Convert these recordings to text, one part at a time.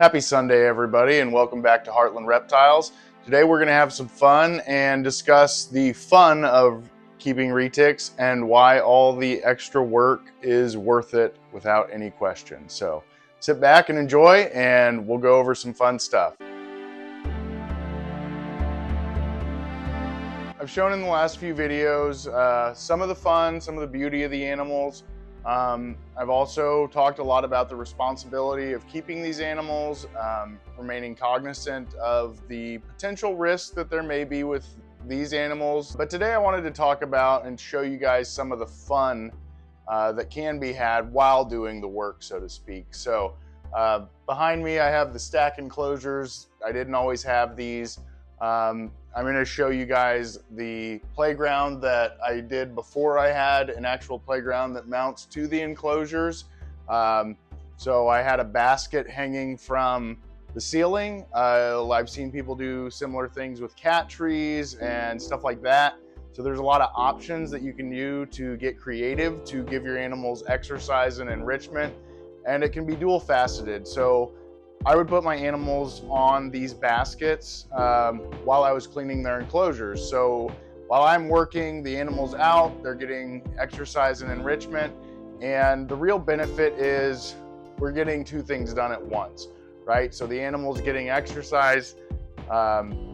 Happy Sunday, everybody, and welcome back to Heartland Reptiles. Today we're going to have some fun and discuss the fun of keeping retics and why all the extra work is worth it without any question. So sit back and enjoy, and we'll go over some fun stuff. I've shown in the last few videos some of the fun, some of the beauty of the animals. I've also talked a lot about the responsibility of keeping these animals, remaining cognizant of the potential risks that there may be with these animals. But today I wanted to talk about and show you guys some of the fun that can be had while doing the work, so to speak. So behind me I have the stack enclosures. I didn't always have these. I'm going to show you guys the playground that I did before I had an actual playground that mounts to the enclosures. So I had a basket hanging from the ceiling. I've seen people do similar things with cat trees and stuff like that. So there's a lot of options that you can do to get creative, to give your animals exercise and enrichment, and it can be dual faceted. So I would put my animals on these baskets while I was cleaning their enclosures. So while I'm working the animals out, they're getting exercise and enrichment. And the real benefit is we're getting two things done at once, right? So the animals getting exercise,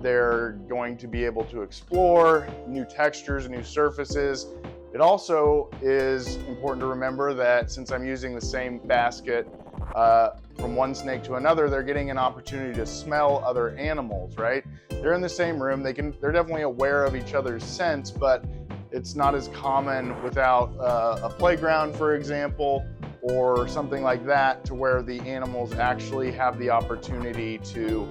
they're going to be able to explore new textures, new surfaces. It also is important to remember that since I'm using the same basket, from one snake to another, they're getting an opportunity to smell other animals, right? They're in the same room. They're definitely aware of each other's scents, but it's not as common without a playground, for example, or something like that, to where the animals actually have the opportunity to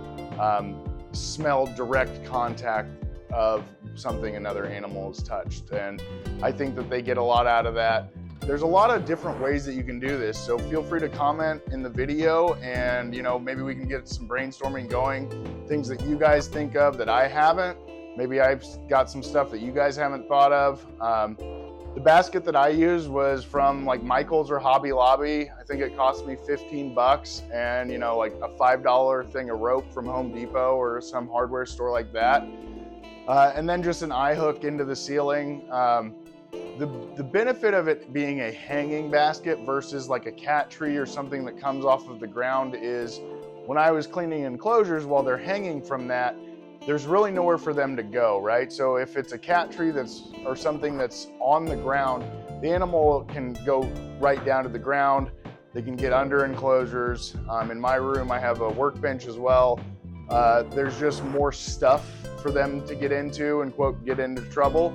smell direct contact of something another animal has touched. And I think that they get a lot out of that. There's a lot of different ways that you can do this, so feel free to comment in the video, and maybe we can get some brainstorming going, things that you guys think of that I haven't. Maybe I've got some stuff that you guys haven't thought of. The basket that I used was from like Michael's or Hobby Lobby. I think it cost me 15 bucks, and like a $5 thing of rope from Home Depot or some hardware store like that. And then just an eye hook into the ceiling. The benefit of it being a hanging basket versus like a cat tree or something that comes off of the ground is when I was cleaning enclosures, while they're hanging from that, there's really nowhere for them to go, right? So if it's a cat tree or something that's on the ground, the animal can go right down to the ground. They can get under enclosures. In my room, I have a workbench as well. There's just more stuff for them to get into and quote, get into trouble.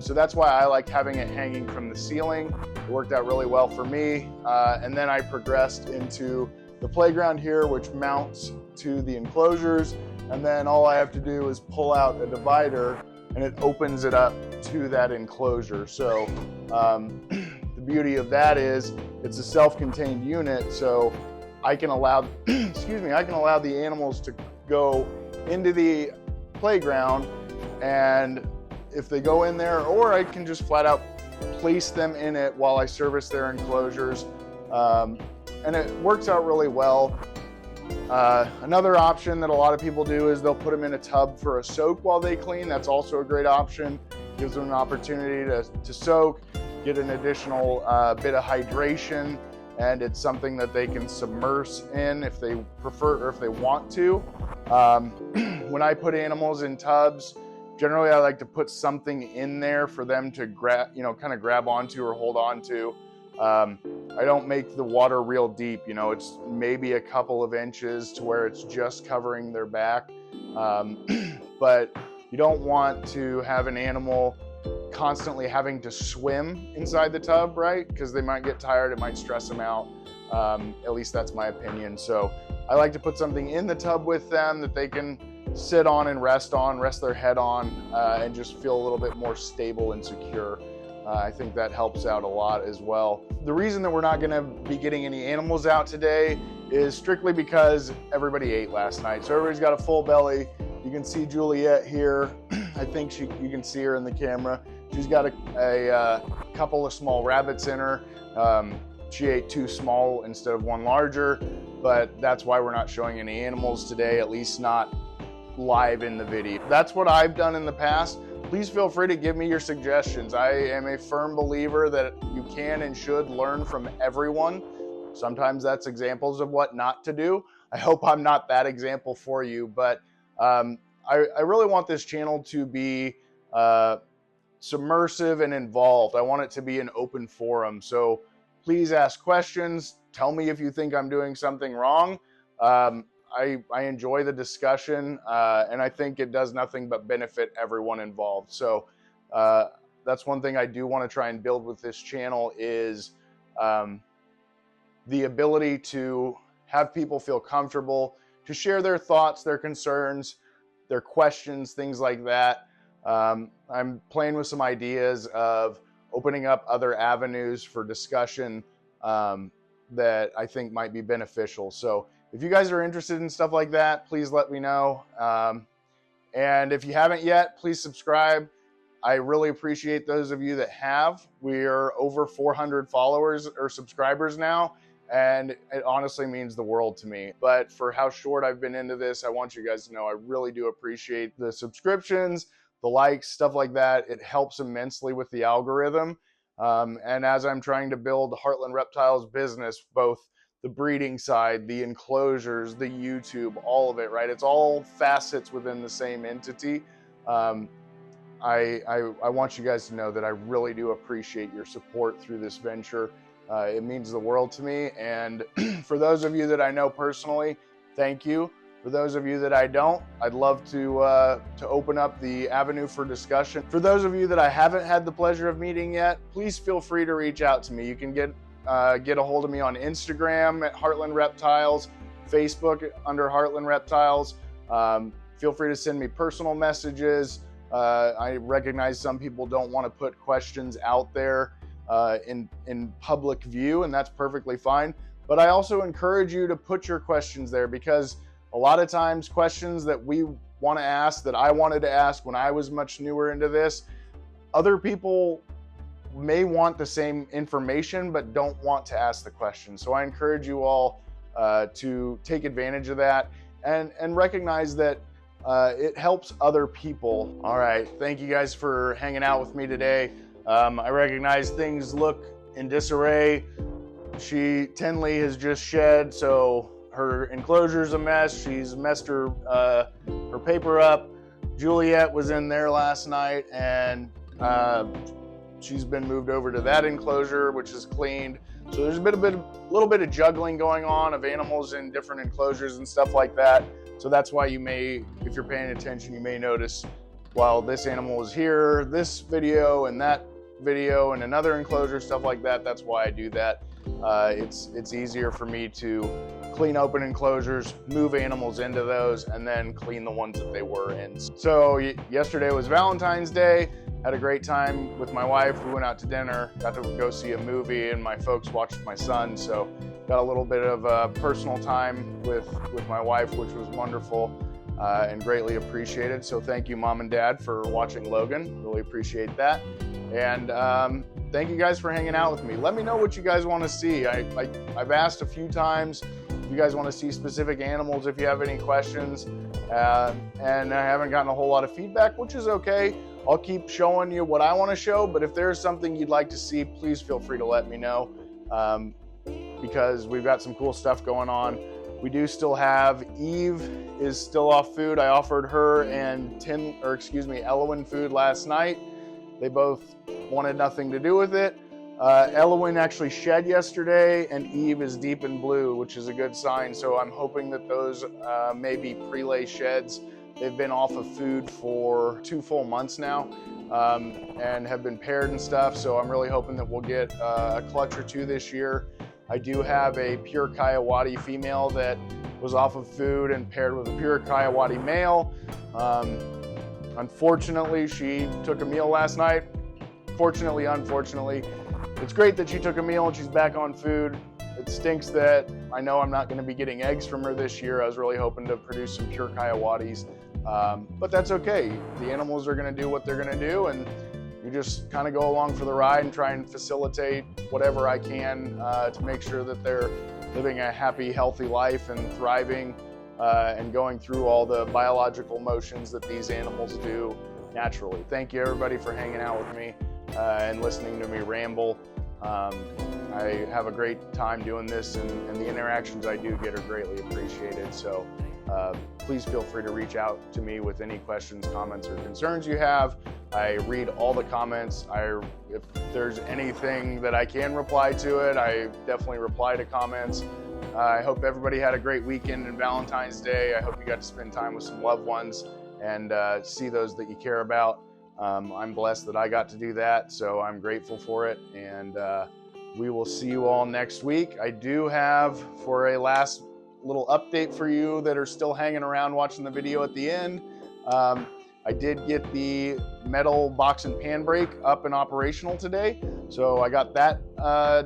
So that's why I like having it hanging from the ceiling. It worked out really well for me. And then I progressed into the playground here, which mounts to the enclosures. And then all I have to do is pull out a divider and it opens it up to that enclosure. So the beauty of that is it's a self-contained unit. So I can allow, I can allow the animals to go into the playground, and if they go in there, or I can just flat out place them in it while I service their enclosures. And it works out really well. Another option that a lot of people do is they'll put them in a tub for a soak while they clean. That's also a great option. Gives them an opportunity to soak, get an additional bit of hydration, and it's something that they can submerge in if they prefer or if they want to. When I put animals in tubs, generally I like to put something in there for them to kind of grab onto or hold on to. I don't make the water real deep, it's maybe a couple of inches to where it's just covering their back. But you don't want to have an animal constantly having to swim inside the tub, right? Because they might get tired, it might stress them out. At least that's my opinion. So I like to put something in the tub with them that they can sit on and rest their head on, and just feel a little bit more stable and secure. I think that helps out a lot as well. The reason that we're not going to be getting any animals out today is strictly because everybody ate last night. So everybody's got a full belly. You can see Juliet here. I think you can see her in the camera. She's got a couple of small rabbits in her. She ate two small instead of one larger. but that's why we're not showing any animals today, at least not live in the video. That's what I've done in the past. Please feel free to give me your suggestions. I am a firm believer that you can and should learn from everyone. Sometimes that's examples of what not to do. I hope I'm not that example for you, but I really want this channel to be submersive and involved. I want it to be an open forum. So please ask questions. Tell me if you think I'm doing something wrong. I enjoy the discussion, and I think it does nothing but benefit everyone involved. So that's one thing I do want to try and build with this channel is the ability to have people feel comfortable to share their thoughts, their concerns, their questions, things like that. I'm playing with some ideas of opening up other avenues for discussion that I think might be beneficial. So if you guys are interested in stuff like that, please let me know. And if you haven't yet, please subscribe. I really appreciate those of you that have. We're over 400 followers or subscribers now, and it honestly means the world to me. But for how short I've been into this, I want you guys to know I really do appreciate the subscriptions, the likes, stuff like that. It helps immensely with the algorithm. And as I'm trying to build Heartland Reptiles business, both the breeding side, the enclosures, the YouTube, all of it, right? It's all facets within the same entity. I want you guys to know that I really do appreciate your support through this venture. It means the world to me. And for those of you that I know personally, thank you. For those of you that I don't, I'd love to open up the avenue for discussion. For those of you that I haven't had the pleasure of meeting yet, please feel free to reach out to me. You can get a hold of me on Instagram at Heartland Reptiles, Facebook under Heartland Reptiles. Feel free to send me personal messages. I recognize some people don't want to put questions out there in public view, and that's perfectly fine. But I also encourage you to put your questions there, because a lot of times questions that we want to ask, that I wanted to ask when I was much newer into this, other people may want the same information but don't want to ask the question. So I encourage you all to take advantage of that and recognize that it helps other people. All right, thank you guys for hanging out with me today. I recognize things look in disarray. Tenley has just shed, so her enclosure's a mess. She's messed her paper up. Juliet was in there last night, and she's been moved over to that enclosure, which is cleaned. So there's a little bit of juggling going on of animals in different enclosures and stuff like that. So that's why you may, if you're paying attention, you may notice while this animal is here, this video and that video and another enclosure, stuff like that. That's why I do that. It's easier for me to clean open enclosures, move animals into those, and then clean the ones that they were in. So yesterday was Valentine's Day. Had a great time with my wife. We went out to dinner, got to go see a movie, and my folks watched my son. So got a little bit of personal time with my wife, which was wonderful and greatly appreciated. So thank you, Mom and Dad, for watching Logan. Really appreciate that. And thank you guys for hanging out with me. Let me know what you guys want to see. I've asked a few times if you guys want to see specific animals, if you have any questions, and I haven't gotten a whole lot of feedback, which is okay. I'll keep showing you what I want to show, but if there's something you'd like to see, please feel free to let me know, because we've got some cool stuff going on. We do still have Eve is still off food. I offered her and Elowin food last night. They both wanted nothing to do with it. Elowin actually shed yesterday, and Eve is deep in blue, which is a good sign. So I'm hoping that those may be prelay sheds. They've been off of food for 2 full months now and have been paired and stuff. So I'm really hoping that we'll get a clutch or 2 this year. I do have a pure Kiawati female that was off of food and paired with a pure Kiawati male. Unfortunately, she took a meal last night. Fortunately, unfortunately, it's great that she took a meal and she's back on food. It stinks that I know I'm not going to be getting eggs from her this year. I was really hoping to produce some pure Kiawatis, but that's okay. The animals are going to do what they're going to do, and you just kind of go along for the ride and try and facilitate whatever I can to make sure that they're living a happy, healthy life and thriving and going through all the biological motions that these animals do naturally. Thank you everybody for hanging out with me and listening to me ramble. I have a great time doing this, and the interactions I do get are greatly appreciated. So please feel free to reach out to me with any questions, comments, or concerns you have. I read all the comments. If there's anything that I can reply to it, I definitely reply to comments. I hope everybody had a great weekend and Valentine's Day. I hope you got to spend time with some loved ones and see those that you care about. I'm blessed that I got to do that, so I'm grateful for it. And we will see you all next week. I do have, for a last little update for you that are still hanging around watching the video at the end, I did get the metal box and pan brake up and operational today. So I got that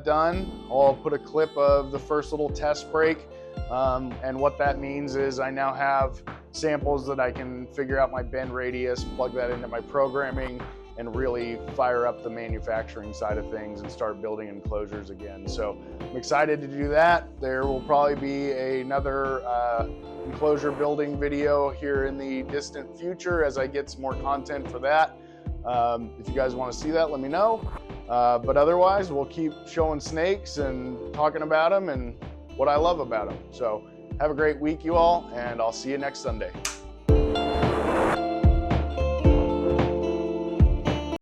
done. I'll put a clip of the first little test brake. And what that means is I now have samples that I can figure out my bend radius, plug that into my programming, and really fire up the manufacturing side of things and start building enclosures again. So I'm excited to do that. There will probably be another enclosure building video here in the distant future as I get some more content for that. If you guys want to see that, let me know. But otherwise, we'll keep showing snakes and talking about them and what I love about them. So have a great week, you all, and I'll see you next Sunday.